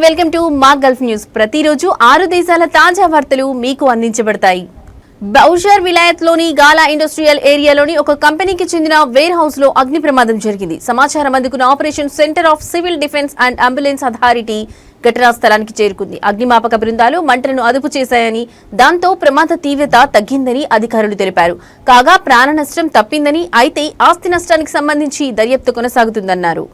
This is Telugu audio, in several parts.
వెల్కమ్ టు మా గల్ఫ్ న్యూస్. ప్రతిరోజు 6 దేశాల తాజా వార్తలు మీకు అందించబడతాయి. బౌషర్ విలాయత్ లోని గాలా ఇండస్ట్రియల్ ఏరియాలోని ఒక కంపెనీకి చెందిన వేర్ హౌస్ లో అగ్ని ప్రమాదం జరిగింది. సమాచారం అందుకున్న operation centre of civil defence and ambulance authority ఘటనా స్థలానికి చేరుకుంది. అగ్నిమాపక బృందాలు మంటలను అదుపు చేశాయని, దాంతో ప్రమాద తీవ్రత తగ్గిందని అధికారులు తెలిపారు. కాగా ప్రాణ నష్టం తప్పిందని, అయితే ఆస్తి నష్టానికి సంబంధించి దర్యాప్తు కొనసాగుతుందన్నారు.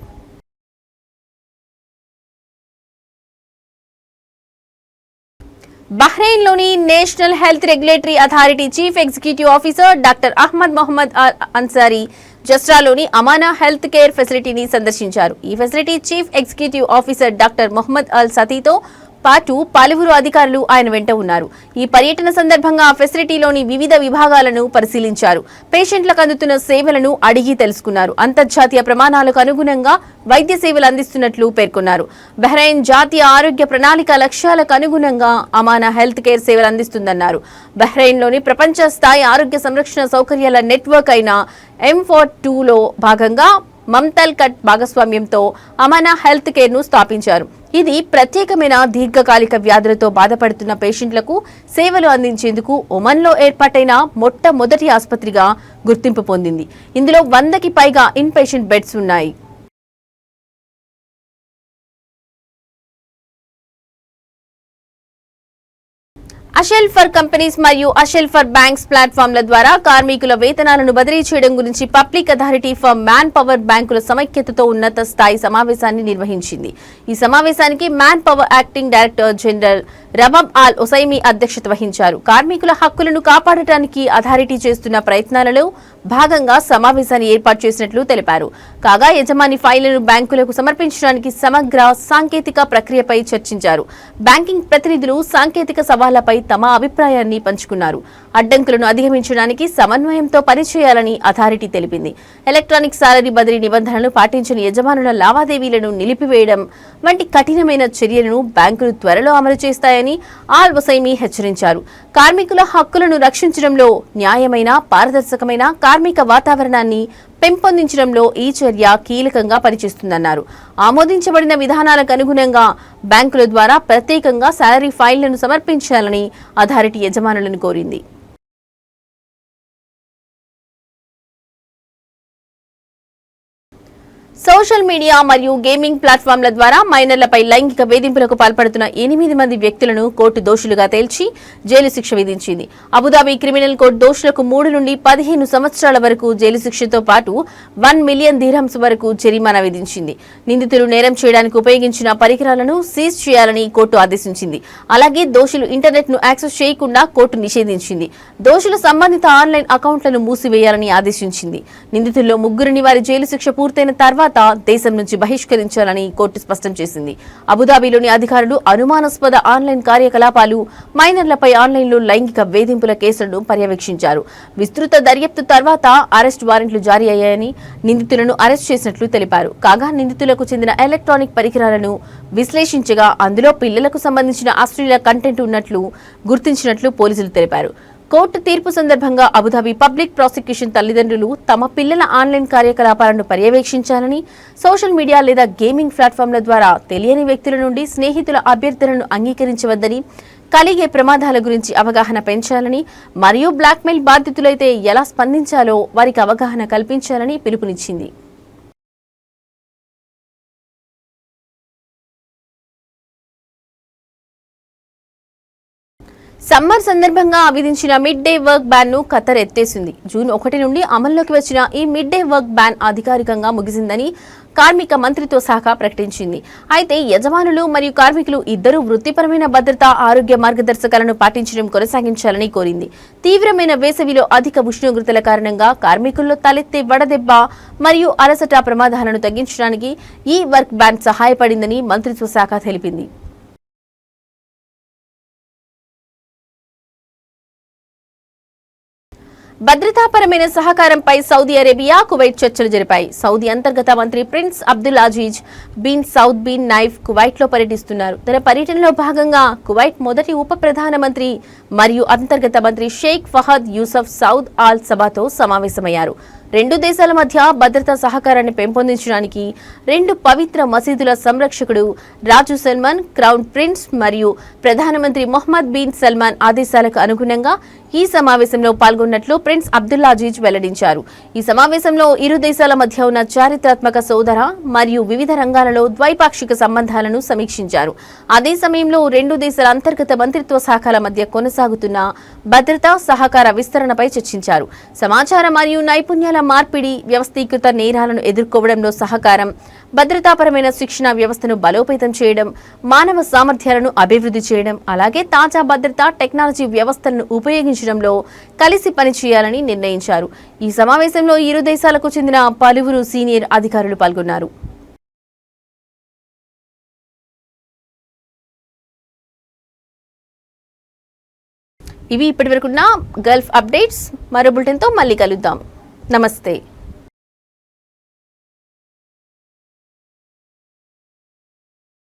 బహ్రెయిన్ లోని national health regulatory authority chief executive officer doctor Ahmed Mohammed Ansari జస్రాలోని అమానా హెల్త్ కేర్ ఫెసిలిటీని సందర్శించారు. ఈ facility chief executive officer doctor Mohammed Al సతీతో పాటు పలువురు అధికారులు ఆయన వెంట ఉన్నారు. ఈ పర్యటన సందర్భంగా ఫెసిలిటీలోని వివిధ విభాగాలను పరిశీలించారు. పేషెంట్లకు అందుతున్న సేవలను అడిగి తెలుసుకున్నారు. అంతర్జాతీయ ప్రమాణాలకు అనుగుణంగా వైద్య సేవలు అందిస్తున్నట్లు పేర్కొన్నారు. బహ్రెయిన్ జాతీయ ఆరోగ్య ప్రణాళిక లక్ష్యాలకు అనుగుణంగా అమానా హెల్త్ కేర్ సేవలు అందిస్తుందన్నారు. బహ్రెయిన్లోని ప్రపంచ స్థాయి ఆరోగ్య సంరక్షణ సౌకర్యాల నెట్వర్క్ అయిన M42లో భాగంగా మమ్తల్ కట్ భాగస్వామ్యంతో అమానా హెల్త్ కేర్ ను స్థాపించారు. ఇది ప్రత్యేకమైన దీర్ఘకాలిక వ్యాధులతో బాధపడుతున్న పేషెంట్లకు సేవలు అందించేందుకు ఒమన్లో ఏర్పాటైన మొట్టమొదటి ఆసుపత్రిగా గుర్తింపు పొందింది. ఇందులో 100కి పైగా ఇన్ పేషెంట్ బెడ్స్ ఉన్నాయి. అషెల్ ఫర్ కంపెనీస్ మరియు అషెల్ ఫర్ బ్యాంక్స్ ప్లాట్ఫామ్ల ద్వారా కార్మికుల వేతనాలను బదిలీ చేయడం గురించి public authority for manpower బ్యాంకుల సమైక్యతతో ఉన్నత స్థాయి సమావేశాన్ని నిర్వహించింది. ఈ సమావేశానికి manpower acting director general Rabab Al Osaimi అధ్యక్షత వహించారు. కార్మికుల హక్కులను కాపాడటానికి అథారిటీ చేస్తున్న ప్రయత్నాలలో భాగంగా సమావేశాన్ని ఏర్పాటు చేసినట్లు తెలిపారు. కాగా యజమాని ఫైళ్లను బ్యాంకులకు సమర్పించడానికి సమగ్ర సాంకేతిక ప్రక్రియపై చర్చించారు. బ్యాంకింగ్ ప్రతినిధులు సాంకేతిక సవాళ్లపై తమ అభిప్రాయాన్ని పంచుకున్నారు. అడ్డంకులను అధిగమించడానికి సమన్వయంతో పనిచేయాలని అథారిటీ తెలిపింది. ఎలక్ట్రానిక్ సాలరీ బదిలీ నిబంధనలు పాటించని యజమానుల లావాదేవీలను నిలిపివేయడం వంటి కఠినమైన చర్యలను బ్యాంకులు త్వరలో అమలు చేస్తాయని ఆల్ వసైమి హెచ్చరించారు. కార్మికుల హక్కులను రక్షించడంలో న్యాయమైన, పారదర్శకమైన కార్మిక వాతావరణాన్ని పెంపొందించడంలో ఈ చర్య కీలకంగా పనిచేస్తుందన్నారు. ఆమోదించబడిన విధానాలకు అనుగుణంగా బ్యాంకుల ద్వారా ప్రత్యేకంగా సాలరీ ఫైళ్లను సమర్పించాలని అథారిటీ యజమానులను కోరింది. సోషల్ మీడియా మరియు గేమింగ్ ప్లాట్ఫామ్ల ద్వారా మైనర్లపై లైంగిక వేధింపులకు పాల్పడుతున్న 8 మంది వ్యక్తులను కోర్టు దోషులుగా తేల్చి జైలు శిక్ష విధించింది. అబుదాబి క్రిమినల్ కోర్టు దోషులకు 3 నుండి 15 సంవత్సరాల వరకు జైలు శిక్షతో పాటు 1 మిలియన్ దిర్హమ్స్ వరకు జరిమానా విధించింది. నిందితులు నేరం చేయడానికి ఉపయోగించిన పరికరాలను సీజ్ చేయాలని కోర్టు ఆదేశించింది. అలాగే దోషులు ఇంటర్నెట్ ను యాక్సెస్ చేయకుండా కోర్టు నిషేధించింది. దోషులు సంబంధిత ఆన్లైన్ అకౌంట్లను మూసివేయాలని ఆదేశించింది. నిందితుల్లో 3 వారి జైలు శిక్ష పూర్తయిన తర్వాత దేశం నుంచి బహిష్కరించాలని కోర్టు స్పష్టం చేసింది. అబుదాబిలోని అధికారులు అనుమానాస్పద ఆన్లైన్ కార్యకలాపాలు, మైనర్లపై ఆన్లైన్లో లైంగిక వేధింపుల కేసులను పర్యవేక్షించారు. విస్తృత దర్యాప్తు తర్వాత అరెస్ట్ వారెంట్లు జారీ అయ్యాయని, నిందితులను అరెస్ట్ చేసినట్లు తెలిపారు. కాగా నిందితులకు చెందిన ఎలక్ట్రానిక్ పరికరాలను విశ్లేషించగా అందులో పిల్లలకు సంబంధించిన అశ్లీల కంటెంట్ ఉన్నట్లు గుర్తించినట్లు పోలీసులు తెలిపారు. కోర్టు తీర్పు సందర్భంగా అబుదాబి పబ్లిక్ ప్రాసిక్యూషన్ తల్లిదండ్రులు తమ పిల్లల ఆన్లైన్ కార్యకలాపాలను పర్యవేక్షించాలని, సోషల్ మీడియా లేదా గేమింగ్ ప్లాట్ఫామ్ల ద్వారా తెలియని వ్యక్తుల నుండి స్నేహితుల అభ్యర్థనను అంగీకరించవద్దని, కలిగే ప్రమాదాల గురించి అవగాహన పెంచాలని మరియు బ్లాక్మెయిల్ బాధితులైతే ఎలా స్పందించాలో వారికి అవగాహన కల్పించాలని పిలుపునిచ్చింది. సమ్మర్ సందర్భంగా విధించిన మిడ్ డే వర్క్ బ్యాన్ ను ఖతర్ ఎత్తేసింది. జూన్ 1 నుండి అమల్లోకి వచ్చిన ఈ మిడ్ డే వర్క్ బ్యాన్ అధికారికంగా ముగిసిందని కార్మిక మంత్రిత్వ శాఖ ప్రకటించింది. అయితే యజమానులు మరియు కార్మికులు ఇద్దరూ వృత్తిపరమైన భద్రత, ఆరోగ్య మార్గదర్శకాలను పాటించడం కొనసాగించాలని కోరింది. తీవ్రమైన వేసవిలో అధిక ఉష్ణోగ్రతల కారణంగా కార్మికుల్లో తలెత్తే వడదెబ్బ మరియు అలసట ప్రమాదాలను తగ్గించడానికి ఈ వర్క్ బ్యాన్ సహాయపడిందని మంత్రిత్వ శాఖ తెలిపింది. భద్రతాపరమైన సహకారంపై సౌదీ అరేబియా, కువైట్ చర్చలు జరిపాయి. సౌదీ అంతర్గత మంత్రి prince Abdul Aziz bin Saud bin Naif Kuwait లో పర్యటిస్తున్నారు. తన పర్యటనలో భాగంగా కువైట్ మొదటి ఉప ప్రధానమంత్రి మరియు అంతర్గత మంత్రి షేక్ ఫహద్ యూసఫ్ సౌద్ ఆల్ సబాతో సమావేశమయ్యారు. రెండు దేశాల మధ్య భద్రతా సహకారాన్ని పెంపొందించడానికి రెండు పవిత్ర మసీదుల సంరక్షకుడు రాజు సల్మాన్, క్రౌన్ ప్రిన్స్ మరియు ప్రధానమంత్రి మొహమ్మద్ బిన్ సల్మాన్ ఆదేశాలకు అనుగుణంగా ఈ సమావేశంలో పాల్గొన్నట్లు ప్రిన్స్ అబ్దుల్లాజీజ్ వెల్లడించారు. ఈ సమావేశంలో ఇరు దేశాల మధ్య ఉన్న చారిత్రాత్మక సోదర మరియు వివిధ రంగాలలో ద్వైపాక్షిక సంబంధాలను సమీక్షించారు. అదే సమయంలో రెండు దేశాల అంతర్గత మంత్రిత్వ శాఖల మధ్య కొనసాగుతున్న భద్రతా సహకార విస్తరణపై చర్చించారు. సమాచార మరియు నైపుణ్యాల మార్పిడి, వ్యవస్థీకృత నేరాలను ఎదుర్కోవడంలో సహకారం, భద్రతాపరమైన శిక్షణ వ్యవస్థను బలోపేతం చేయడం, మానవ సామర్థ్యాలను అభివృద్ధి చేయడం, అలాగే తాజా భద్రతా టెక్నాలజీ వ్యవస్థలను ఉపయోగించడంలో కలిసి పనిచేయాలని నిర్ణయించారు. ఈ సమావేశంలో ఇరు దేశాలకు చెందిన పలువురు సీనియర్ అధికారులు పాల్గొన్నారు. ఇవి ఇప్పటివరకున్న గల్ఫ్ అప్డేట్స్. మరో బులెటిన్తో మళ్ళీ కలుద్దాం. నమస్తే.